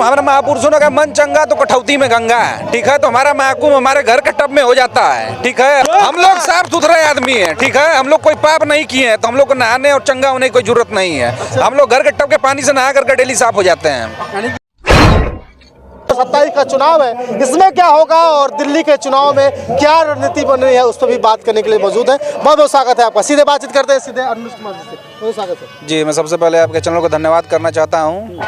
हमारे महापुरुषों ने कहा मन चंगा तो कठौती में गंगा है, ठीक है। तो हमारा महकुम हमारे घर के टब में हो जाता है, ठीक है। हम लोग साफ सुथरे आदमी हैं, ठीक है। हम लोग कोई पाप नहीं किए हैं, तो हम लोग को नहाने और चंगा होने की कोई जरूरत नहीं है। हम लोग घर के टब के पानी से नहा करके डेली साफ हो जाते हैं। 27 का चुनाव है, इसमें क्या होगा और दिल्ली के चुनाव में क्या रणनीति बन रही है उस पर भी बात करने के लिए मौजूद है। बहुत बहुत स्वागत है आपका। सीधे बातचीत करते हैं सीधे अनुज कुमार जी से। बहुत स्वागत है जी। मैं सबसे पहले आपके चैनल को धन्यवाद करना चाहता हूँ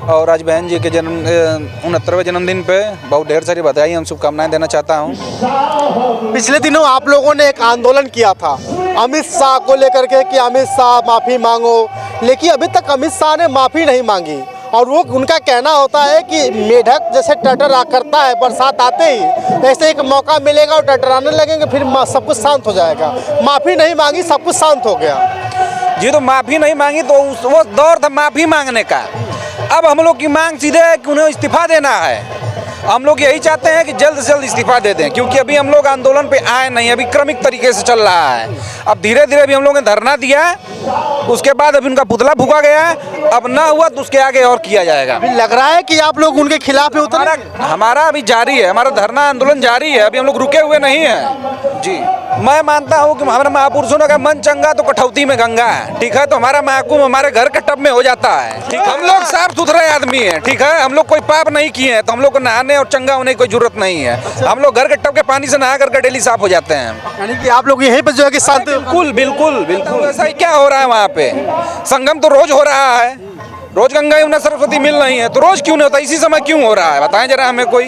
और आज बहन जी के 69वें जन्मदिन पे बहुत ढेर सारी बधाई और शुभकामनाएं देना चाहता हूँ। पिछले दिनों आप लोगों ने एक आंदोलन किया था अमित शाह को लेकर के कि अमित शाह माफ़ी मांगो, लेकिन अभी तक अमित शाह ने माफ़ी नहीं मांगी और वो उनका कहना होता है कि मेढक जैसे टटर करता है बरसात आते ही, ऐसे एक मौका मिलेगा और टटराने लगेंगे, फिर सब कुछ शांत हो जाएगा। माफ़ी नहीं मांगी, सब कुछ शांत हो गया जी। तो माफ़ी नहीं मांगी तो वो दौर था माफ़ी मांगने का। अब हम लोग की मांग सीधे है कि उन्हें इस्तीफा देना है। हम लोग यही चाहते हैं कि जल्द से जल्द इस्तीफा दे दें, क्योंकि अभी हम लोग आंदोलन पे आए नहीं, अभी क्रमिक तरीके से चल रहा है। अब धीरे धीरे अभी हम लोगों ने धरना दिया, उसके बाद अभी उनका पुतला फूका गया है। अब ना हुआ तो उसके आगे और किया जाएगा। अभी लग रहा है कि आप लोग उनके खिलाफ उतरे। हमारा अभी जारी है, हमारा धरना आंदोलन जारी है, अभी हम लोग रुके हुए नहीं हैं जी। मैं मानता हूँ कि हमारे महापुरुषों ने कहा मन चंगा तो कठौती में गंगा है, ठीक है। तो हमारा महकुम हमारे घर के टब में हो जाता है, ठीक है। हम लोग साफ सुथरे आदमी हैं, ठीक है। हम लोग कोई पाप नहीं किए हैं, तो हम लोग को नहाने और चंगा होने की कोई जरूरत नहीं है। हम लोग घर के टब के पानी से नहा करके डेली साफ हो जाते हैं। यानी कि आप लोग यहीं पर जो है कि शांति। बिल्कुल बिल्कुल बिल्कुल ऐसा ही क्या हो रहा है वहाँ पे। संगम तो रोज हो रहा है, रोज गंगा यमुना सरस्वती मिल रही है, तो रोज क्यों नहीं होता, इसी समय क्यों हो रहा है, बताएं जरा हमें कोई।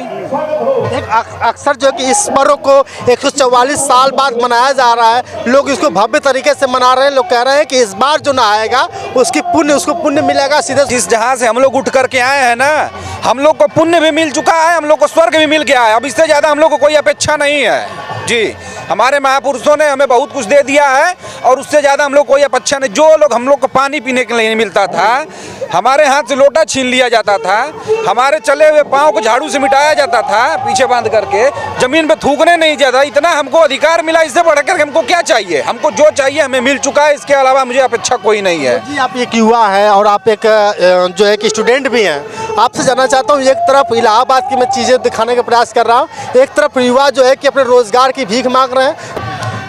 अक्सर जो कि इस पर्व को 144 साल बाद मनाया जा रहा है, लोग इसको भव्य तरीके से मना रहे हैं। लोग कह रहे हैं कि इस बार जो नहाएगा उसको पुण्य मिलेगा सीधे। जिस जहाँ से हम लोग उठ करके आए हैं ना, हम लोग को पुण्य भी मिल चुका है, हम लोग को स्वर्ग भी मिल गया है। अब इससे ज़्यादा हम लोग को कोई अपेक्षा नहीं है जी। हमारे महापुरुषों ने हमें बहुत कुछ दे दिया है और उससे ज़्यादा हम लोग कोई अपेक्षा नहीं। जो लोग हम लोग को पानी पीने के लिए नहीं मिलता था, हमारे हाथ से लोटा छीन लिया जाता था, हमारे चले हुए पाँव को झाड़ू से मिटाया जाता था पीछे बांध करके, ज़मीन पे थूकने नहीं जाता, इतना हमको अधिकार मिला। इससे बढ़कर हमको क्या चाहिए, हमको जो चाहिए हमें मिल चुका है, इसके अलावा मुझे अपेक्षा कोई नहीं है जी। आप एक युवा हैं और आप एक जो है कि स्टूडेंट भी हैं। आपसे जानना चाहता हूँ, एक तरफ इलाहाबाद की मैं चीज़ें दिखाने का प्रयास कर रहा हूँ, एक तरफ युवा जो है कि अपने रोजगार की भीख मांग रहे हैं।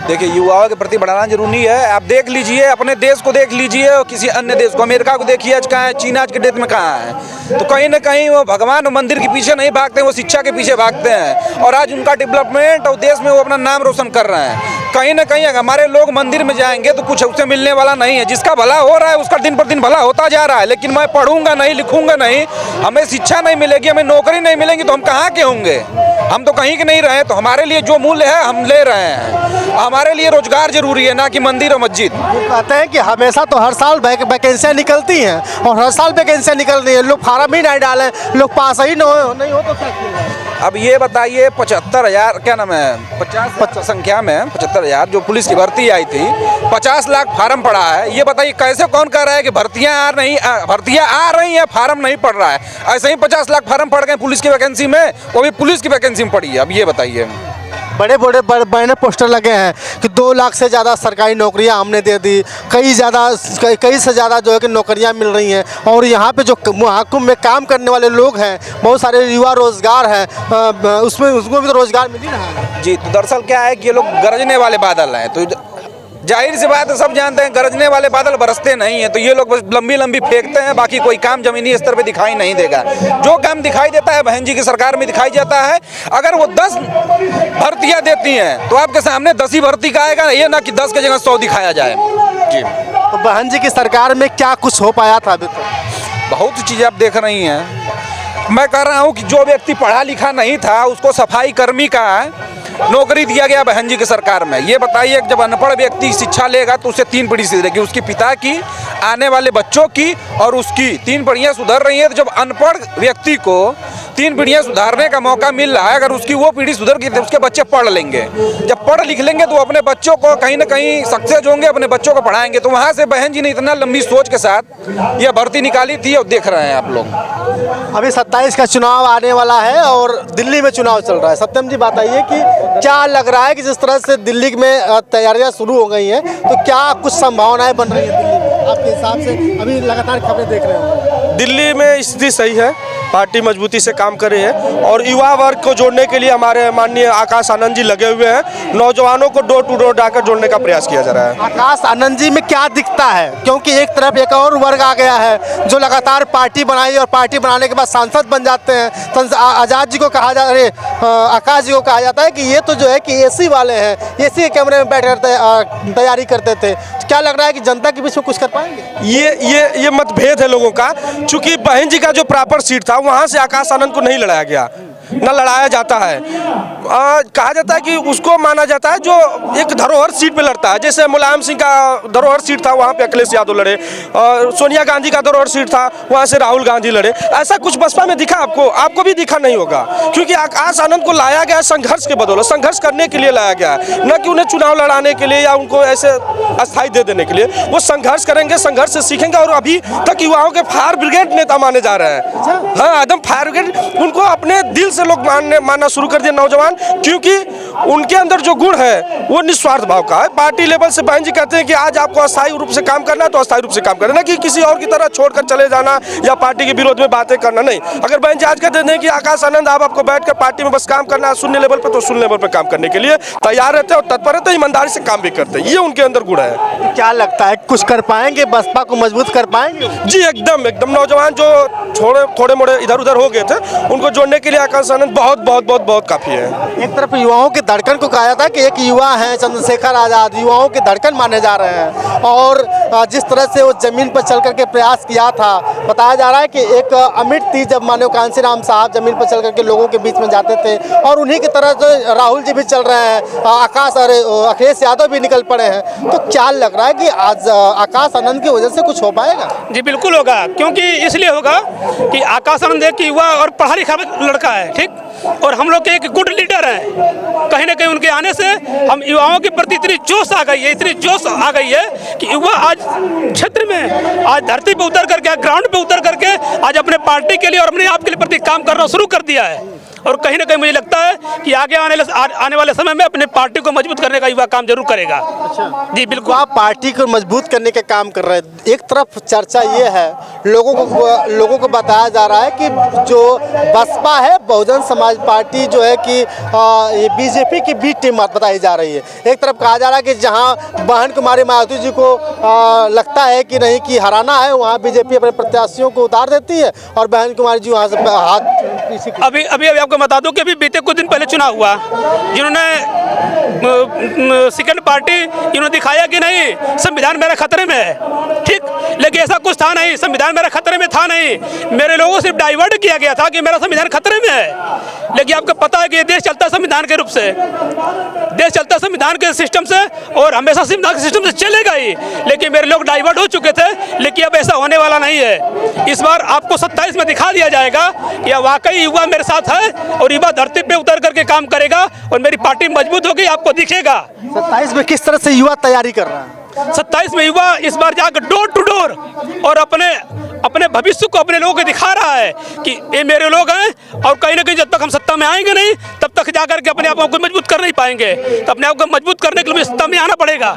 देखिए, युवाओं के प्रति बढ़ाना जरूरी है। आप देख लीजिए, अपने देश को देख लीजिए और किसी अन्य देश को, अमेरिका को देखिए आज कहाँ है, चीन आज के डेट में कहाँ है। तो कहीं ना कहीं वो भगवान और मंदिर के पीछे नहीं भागते, वो शिक्षा के पीछे भागते हैं और आज उनका डेवलपमेंट और देश में वो अपना नाम रोशन कर रहे हैं। कहीं ना कहीं अगर हमारे लोग मंदिर में जाएंगे तो कुछ उससे मिलने वाला नहीं है। जिसका भला हो रहा है उसका दिन पर दिन भला होता जा रहा है, लेकिन मैं पढ़ूंगा नहीं, लिखूंगा नहीं, हमें शिक्षा नहीं मिलेगी, हमें नौकरी नहीं मिलेगी, तो हम कहाँ के होंगे। हम तो कहीं के नहीं रहे, तो हमारे लिए जो मूल्य है हम ले रहे हैं। हमारे लिए रोजगार जरूरी है, ना कि मंदिर और मस्जिद। वो कहते हैं कि हमेशा तो हर साल वैकेंसियाँ निकलती हैं और हर साल वैकेंसियाँ निकल रही हैं, लोग फार्म ही नहीं डालें, लोग पास ही नहीं हो तो क्या किया। अब ये बताइए 75,000 क्या नाम है 50 संख्या में 75,000 जो पुलिस की भर्ती आई थी, 50 लाख फार्म पड़ा है। ये बताइए कैसे कौन कह रहा है कि भर्तियां आ रही हैं, फार्म नहीं पड़ रहा है। ऐसे ही 50 लाख फार्म पड़ गए पुलिस की वैकेंसी में, वो भी पुलिस की वैकेंसी में पड़ी है। अब ये बताइए, बड़े पोस्टर लगे हैं कि 2 लाख से ज़्यादा सरकारी नौकरियां हमने दे दी, कई से ज़्यादा जो है कि नौकरियां मिल रही हैं। और यहाँ पे जो महकुम में काम करने वाले लोग हैं, बहुत सारे युवा रोजगार हैं, उसमें उसको भी तो रोजगार मिल ही रहा है जी। तो दरअसल क्या है कि ये लोग गरजने वाले बादल हैं, तो जाहिर सी बात है, सब जानते हैं गरजने वाले बादल बरसते नहीं हैं। तो ये लोग बस लंबी लंबी फेंकते हैं, बाकी कोई काम जमीनी स्तर पे दिखाई नहीं देगा। जो काम दिखाई देता है बहन जी की सरकार में दिखाई जाता है। अगर वो 10 भर्तियां देती हैं तो आपके सामने 10 ही भर्ती का आएगा, ये ना कि 10 की जगह 100 दिखाया जाए जी। तो बहन जी की सरकार में क्या कुछ हो पाया था अभी तक? बहुत चीज़ें आप देख रही हैं। मैं कह रहा हूँ कि जो व्यक्ति पढ़ा लिखा नहीं था उसको सफाई कर्मी का नौकरी दिया गया बहन जी की सरकार में। ये बताइए कि जब अनपढ़ व्यक्ति शिक्षा लेगा तो उसे 3 पीढ़ी सुधरेगी, उसके पिता की, आने वाले बच्चों की और उसकी 3 पीढ़ियाँ सुधर रही हैं। तो जब अनपढ़ व्यक्ति को 3 पीढ़ियाँ सुधारने का मौका मिल रहा है, अगर उसकी वो पीढ़ी सुधर गई तो उसके बच्चे पढ़ लेंगे। जब पढ़ लिख लेंगे तो अपने बच्चों को कहीं ना कहीं सक्सेस होंगे, अपने बच्चों को पढ़ाएंगे। तो वहाँ से बहन जी ने इतना लंबी सोच के साथ यह भर्ती निकाली थी और देख रहे हैं आप लोग। अभी 27 का चुनाव आने वाला है और दिल्ली में चुनाव चल रहा है। सत्यम जी बताइए कि क्या लग रहा है कि जिस तरह से दिल्ली में तैयारियां शुरू हो गई हैं, तो क्या कुछ संभावनाएं बन रही हैं दिल्ली में आपके हिसाब से? अभी लगातार खबरें देख रहे हैं। दिल्ली में स्थिति सही है, पार्टी मजबूती से काम कर रही है और युवा वर्ग को जोड़ने के लिए हमारे माननीय आकाश आनंद जी लगे हुए हैं। नौजवानों को डोर टू डोर जाकर जोड़ने का प्रयास किया जा रहा है। आकाश आनंद जी में क्या दिखता है, क्योंकि एक तरफ एक और वर्ग आ गया है जो लगातार पार्टी बनाई और पार्टी बनाने के बाद सांसद बन जाते हैं। तो आज़ाद जी को कहा जा अरे आकाश जी को कहा जाता है कि ये तो जो है कि एसी वाले हैं, एसी के कमरे में बैठ कर तैयारी करते थे। क्या लग रहा है कि जनता के बीच में कुछ कर पाएंगे? ये मतभेद है लोगों का। चूंकि बहन जी का जो प्रॉपर सीट था वहां से आकाश आनंद को नहीं लड़ाया गया, न लड़ाया जाता है। कहा जाता है कि उसको माना जाता है जो एक धरोहर सीट पे लड़ता है। जैसे मुलायम सिंह का धरोहर सीट था, वहाँ पे अखिलेश यादव लड़े, और सोनिया गांधी का धरोहर सीट था, वहाँ से राहुल गांधी लड़े। ऐसा कुछ बसपा में दिखा आपको? आपको भी दिखा नहीं होगा, क्योंकि आकाश आनंद को लाया गया संघर्ष के बदौलत, संघर्ष करने के लिए लाया गया, न कि उन्हें चुनाव लड़ाने के लिए या उनको ऐसे अस्थायी दे देने के लिए। वो संघर्ष करेंगे, संघर्ष से सीखेंगे, और अभी तक युवाओं के फायर ब्रिगेड नेता माने जा रहे हैं। हाँ, एकदम फायर ब्रिगेड। उनको अपने दिल से लोग मानना शुरू कर दिए नौजवान, क्योंकि उनके अंदर जो गुण है वो निस्वार्थ भाव का है। पार्टी लेवल से बहन जी कहते हैं कि आज आपको अस्थायी रूप से काम करना है तो अस्थायी रूप से काम करना, कि किसी और की तरह छोड़कर चले जाना या पार्टी के विरोध में बातें करना नहीं। अगर बहन जी आज कहते हैं कि आकाश आनंद आपको बैठकर पार्टी में बस काम करना है शून्य लेवल पर, तो शून्य लेवल पर काम करने के लिए तैयार रहते हैं और तत्पर रहते हैं, ईमानदारी से काम भी करते हैं। ये उनके अंदर गुण है। क्या लगता है कुछ कर पाएंगे, बसपा को मजबूत कर पाएंगे? जी एकदम एकदम। नौजवान जो थोड़े मोड़े इधर उधर हो गए थे, उनको जोड़ने के लिए आकाश आनंद बहुत काफी है। एक तरफ युवाओं के धड़कन को कहा जाता है कि एक युवा है चंद्रशेखर आज़ाद, युवाओं के धड़कन माने जा रहे हैं, और जिस तरह से वो जमीन पर चल करके प्रयास किया था, बताया जा रहा है कि एक अमिट थी जब माननीय कांशीराम साहब जमीन पर चल करके लोगों के बीच में जाते थे, और उन्हीं की तरह से राहुल जी भी चल रहे हैं, अखिलेश यादव भी निकल पड़े हैं। तो क्या लग रहा है कि आज आकाश आनंद की वजह से कुछ हो पाएगा? जी बिल्कुल होगा, क्योंकि इसलिए होगा कि आकाश आनंद एक युवा और पढ़ा लिखा लड़का है, ठीक, और हम लोग के एक गुड लीडर हैं। कहीं ना कहीं उनके आने से हम युवाओं के प्रति इतनी जोश आ गई है, इतनी जोश आ गई है कि युवा आज क्षेत्र में, आज धरती पे उतर करके, ग्राउंड पे उतर करके आज अपने पार्टी के लिए और अपने आप के लिए प्रति काम करना शुरू कर दिया है। और कहीं ना कहीं मुझे लगता है कि आगे आने वाले समय में अपने पार्टी को मजबूत करने का युवा काम जरूर करेगा। जी बिल्कुल। आप पार्टी को मजबूत करने के काम कर रहे हैं। एक तरफ चर्चा ये है, लोगों को बताया जा रहा है कि जो बसपा है, बहुजन समाज पार्टी जो है कि ये बीजेपी की बी टीम बताई जा रही है। एक तरफ कहा जा रहा है कि जहां बहन कुमारी मायावती जी को लगता है कि नहीं कि हराना है, वहां बीजेपी अपने प्रत्याशियों को उतार देती है और बहन कुमारी जी वहां से हाथ अभी आपको बता दूं कि अभी बीते कुछ दिन पहले चुनाव हुआ, जिन्होंने सेकंड पार्टी इन्होंने दिखाया कि नहीं संविधान मेरे खतरे में है, ठीक, लेकिन ऐसा कुछ था नहीं, संविधान मेरा खतरे में था नहीं। मेरे लोगों से डाइवर्ट किया गया था कि मेरा संविधान खतरे में है, लेकिन आपको पता है कि ये देश चलता है संविधान के रूप से, देश चलता है संविधान के सिस्टम से, और हमेशा संविधान के सिस्टम से चलेगा ही। लेकिन मेरे लोग डाइवर्ट हो चुके थे, लेकिन अब ऐसा होने वाला नहीं है। इस बार आपको 27 में दिखा दिया जाएगा कि वाकई युवा मेरे साथ है और युवा धरती पे उतर करके काम करेगा और मेरी पार्टी मजबूत होगी, आपको दिखेगा। 27 में किस तरह से युवा तैयारी कर रहा है? 27 में युवा इस बार जाकर डोर टू डोर और अपने भविष्य को अपने लोगों को दिखा रहा है कि ये मेरे लोग हैं, और कहीं ना कहीं जब तक हम सत्ता में आएंगे नहीं तब तक जाकर के अपने आप को मजबूत कर नहीं पाएंगे। तो अपने आप को मजबूत करने के लिए सत्ता में आना पड़ेगा।